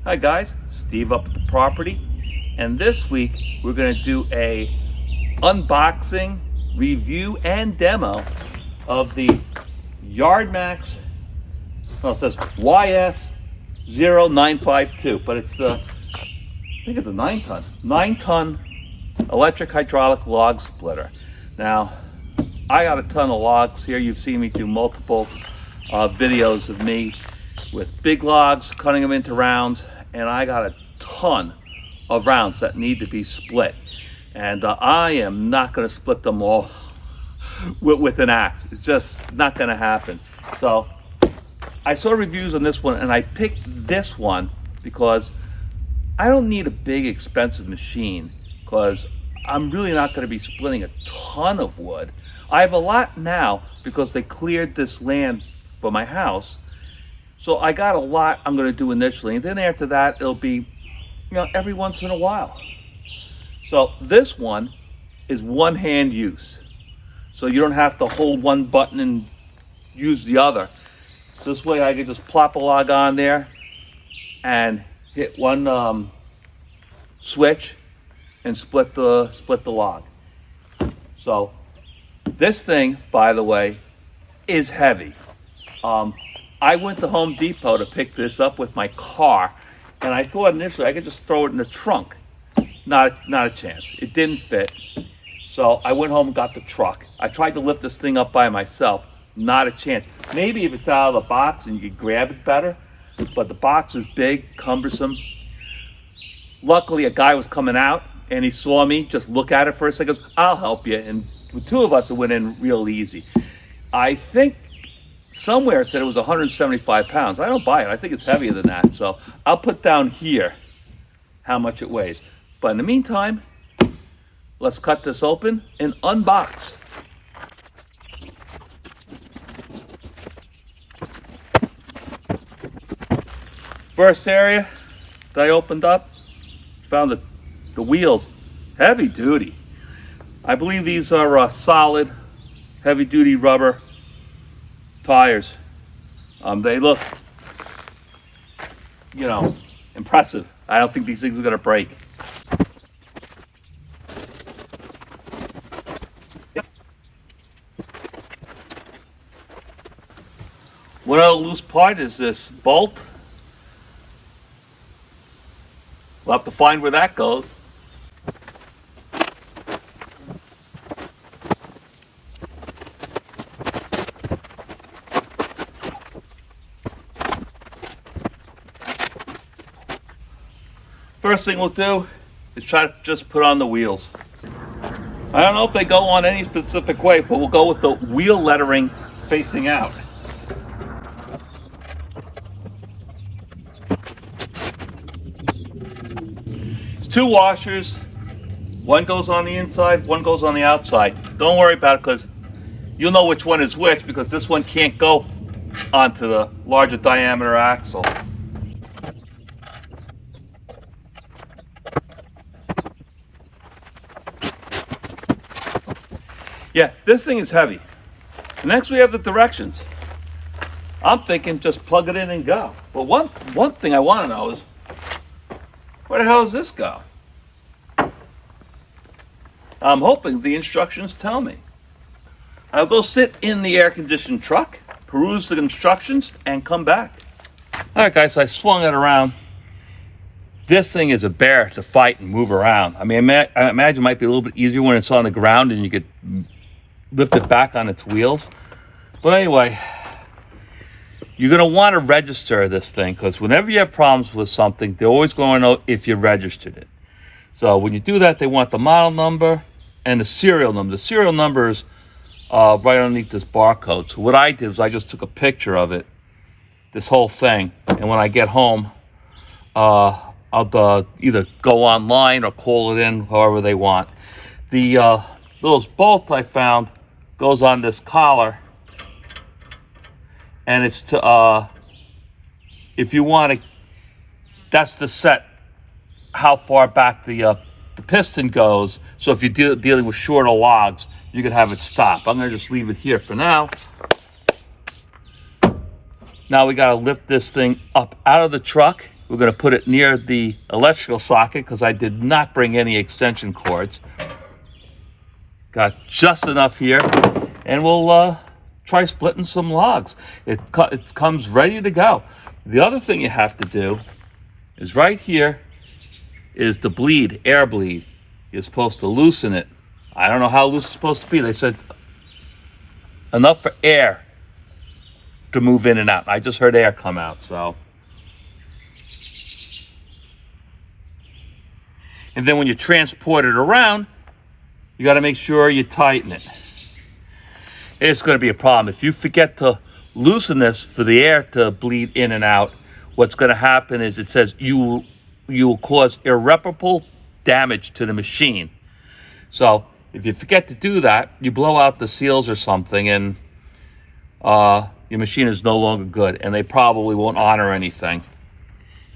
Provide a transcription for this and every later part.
Hi guys, Steve up at the property, and this week we're going to do a unboxing, review, and demo of the Yardmax. Well, it says YS0952, but it's I think it's a 9-ton electric hydraulic log splitter. Now, I got a ton of logs here. You've seen me do multiple videos of me with big logs, cutting them into rounds, and I got a ton of rounds that need to be split. And I am not going to split them all with an axe. It's just not going to happen. So I saw reviews on this one, and I picked this one because I don't need a big expensive machine, because I'm really not going to be splitting a ton of wood. I have a lot now because they cleared this land for my house. So I got a lot I'm going to do initially, and then after that it'll be, every once in a while. So this one is one hand use. So you don't have to hold one button and use the other. This way I can just plop a log on there and hit one switch and split the log. So this thing, by the way, is heavy. I went to Home Depot to pick this up with my car, and I thought initially I could just throw it in the trunk. Not a chance. It didn't fit. So I went home and got the truck. I tried to lift this thing up by myself. Not a chance. Maybe if it's out of the box and you could grab it better, but the box is big, cumbersome. Luckily, a guy was coming out and he saw me just look at it for a second. He goes, "I'll help you." And the two of us, it went in real easy. I think somewhere it said it was 175 pounds. I don't buy it. I think it's heavier than that. So I'll put down here how much it weighs. But in the meantime, let's cut this open and unbox. First area that I opened up, found the wheels, heavy duty. I believe these are solid, heavy duty rubber tires. They look, impressive. I don't think these things are gonna break. One other loose part is this bolt. We'll have to find where that goes. First thing we'll do is try to just put on the wheels. I don't know if they go on any specific way, but we'll go with the wheel lettering facing out. It's two washers. One goes on the inside, one goes on the outside. Don't worry about it, because you'll know which one is which, because this one can't go onto the larger diameter axle. Yeah, this thing is heavy. Next we have the directions. I'm thinking just plug it in and go. But one thing I want to know is, where the hell does this go? I'm hoping the instructions tell me. I'll go sit in the air-conditioned truck, peruse the instructions, and come back. All right, guys, so I swung it around. This thing is a bear to fight and move around. I mean, I imagine it might be a little bit easier when it's on the ground and you could lift it back on its wheels. But anyway, you're going to want to register this thing, because whenever you have problems with something, they're always going to know if you registered it. So when you do that, they want the model number and the serial number. The serial number is right underneath this barcode. So what I did was I just took a picture of it, this whole thing, and when I get home, I'll either go online or call it in, however they want. The little bolt I found goes on this collar, and it's to if you want to, that's to set how far back the piston goes. So if you're dealing with shorter logs, you can have it stop. I'm going to just leave it here for now. Now we got to lift this thing up out of the truck We're going to put it near the electrical socket because I did not bring any extension cords. Got just enough here, and we'll try splitting some logs. It comes ready to go. The other thing you have to do is right here is the bleed, air bleed. You're supposed to loosen it. I don't know how loose it's supposed to be. They said enough for air to move in and out. I just heard air come out, so. And then when you transport it around, you got to make sure you tighten it. It's going to be a problem. If you forget to loosen this for the air to bleed in and out, what's going to happen is it says you will cause irreparable damage to the machine. So if you forget to do that, you blow out the seals or something, and your machine is no longer good, and they probably won't honor anything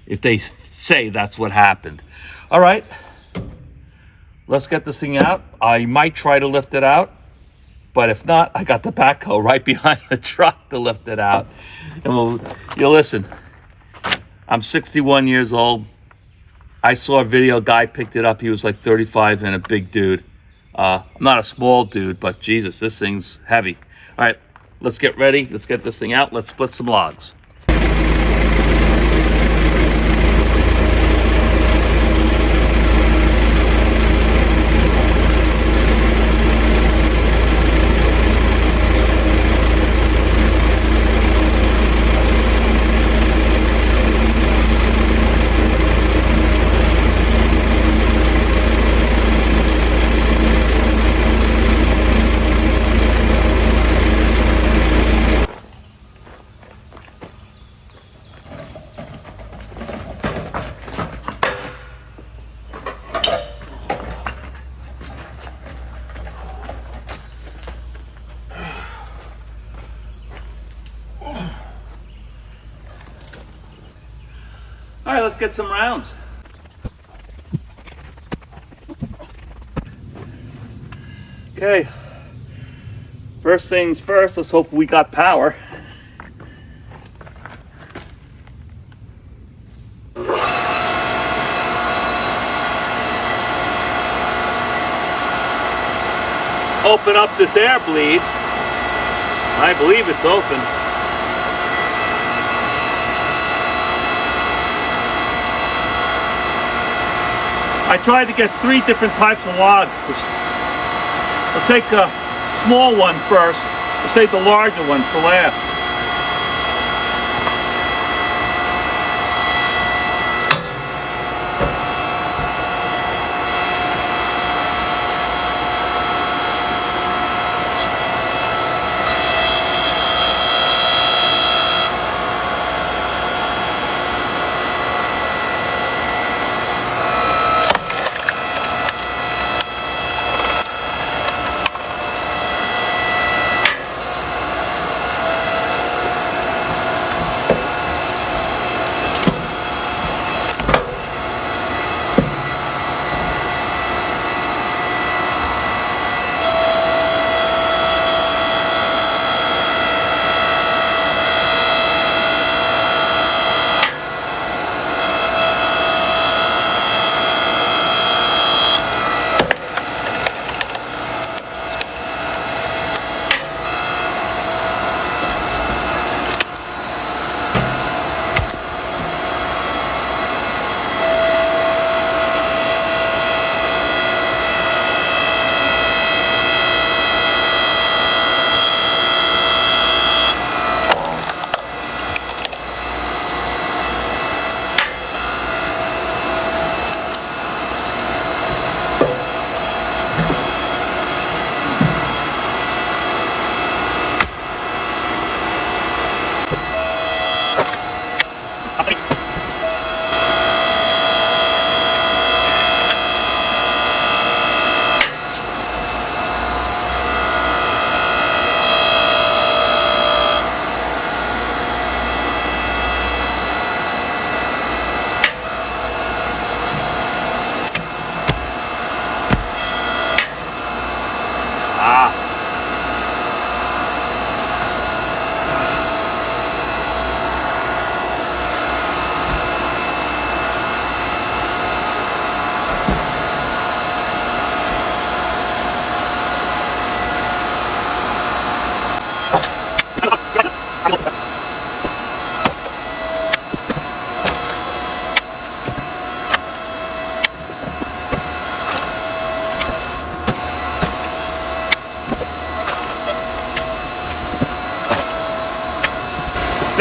if they say that's what happened. All right, let's get this thing out. I might try to lift it out, but if not, I got the backhoe right behind the truck to lift it out. And you listen, I'm 61 years old. I saw a video, guy picked it up. He was like 35 and a big dude. I'm not a small dude, but Jesus, this thing's heavy. All right, let's get ready. Let's get this thing out. Let's split some logs. All right, let's get some rounds. Okay, first things first, let's hope we got power. Open up this air bleed. I believe it's open. I tried to get 3 different types of logs. I'll take a small one first. I'll save the larger one for last.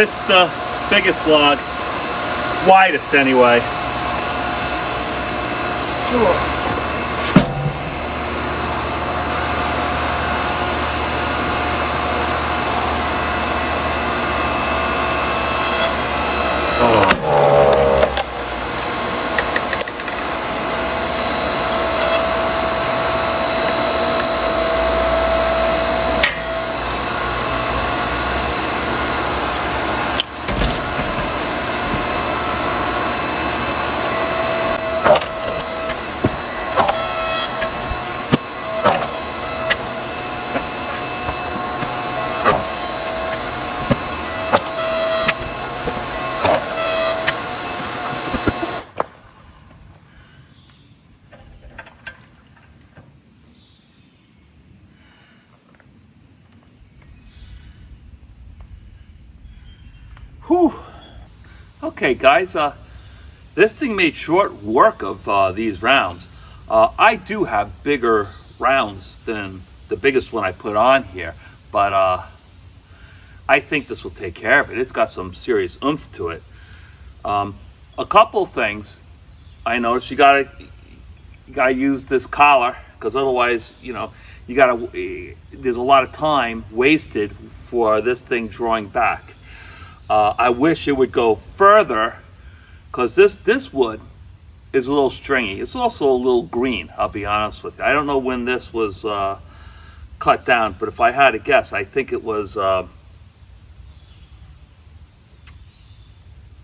fits the biggest log, widest anyway. Whew. Okay guys, this thing made short work of these rounds. I do have bigger rounds than the biggest one I put on here, but I think this will take care of it. It's got some serious oomph to it. A couple things I noticed, you gotta use this collar, because otherwise, you know, there's a lot of time wasted for this thing drawing back. I wish it would go further, because this wood is a little stringy. It's also a little green, I'll be honest with you. I don't know when this was cut down, but if I had to guess, I think it was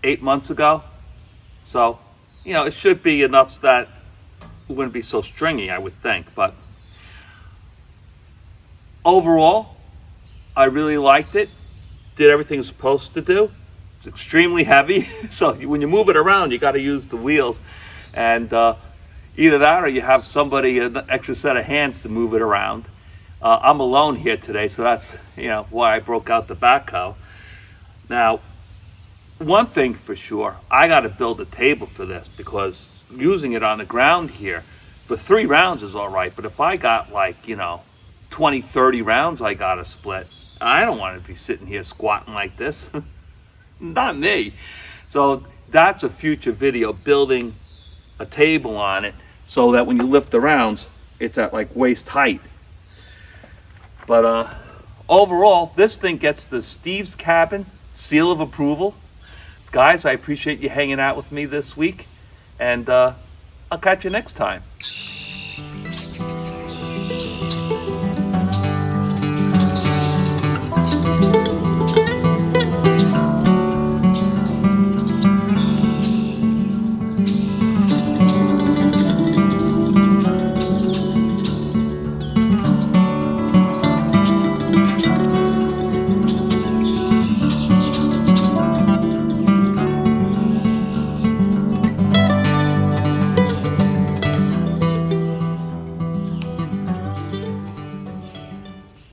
8 months ago. So, you know, it should be enough so that it wouldn't be so stringy, I would think. But overall, I really liked it. Did everything it's supposed to do. It's extremely heavy, so when you move it around, you got to use the wheels, and either that or you have somebody, an extra set of hands to move it around. I'm alone here today, so that's, you know, why I broke out the backhoe. Now, one thing for sure, I got to build a table for this, because using it on the ground here for 3 rounds is all right, but if I got, like, you know, 20, 30 rounds I got to split, I don't want to be sitting here squatting like this. Not me. So that's a future video, building a table on it so that when you lift the rounds, it's at like waist height. But overall, this thing gets the Steve's Cabin seal of approval. Guys, I appreciate you hanging out with me this week, and I'll catch you next time.